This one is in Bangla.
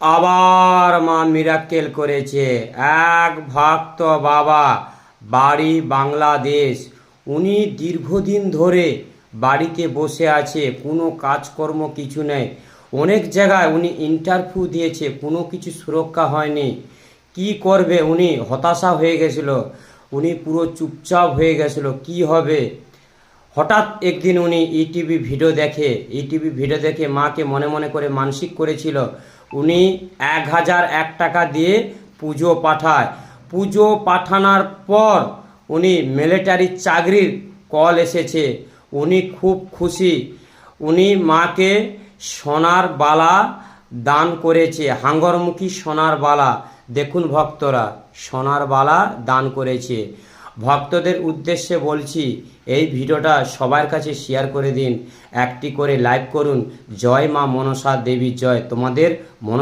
আবার মা মিরাক্কেল করেছে। এক ভক্ত বাবা, বাড়ি বাংলাদেশ। উনি দীর্ঘদিন ধরে বাড়িতে বসে আছে, কোনো কাজকর্ম কিছু নেই। অনেক জায়গায় উনি ইন্টারভিউ দিয়েছে, কোনো কিছু সুরক্ষা হয়নি। কি করবে, উনি হতাশা হয়ে গেছিল, উনি পুরো চুপচাপ হয়ে গেছিল, কি হবে। হঠাৎ একদিন উনি ইটিভি ভিডিও দেখে মাকে মনে মনে করে মানসিক করেছিল। উনি 1001 টাকা দিয়ে পুজো পাঠায়। পুজো পাঠানোর পর উনি মিলিটারির চাকরির কল এসেছে। উনি খুব খুশি। উনি মাকে সোনার বালা দান করেছে, হাঙ্গরমুখী সোনার বালা। দেখুন ভক্তরা, সোনার বালা দান করেছে। ভক্তদের উদ্দেশ্যে বলছি, এই ভিডিওটা সবার কাছে শেয়ার করে দিন, একটি করে লাইক করুন। জয় মা মনসা দেবী জয়। তোমাদের মনসা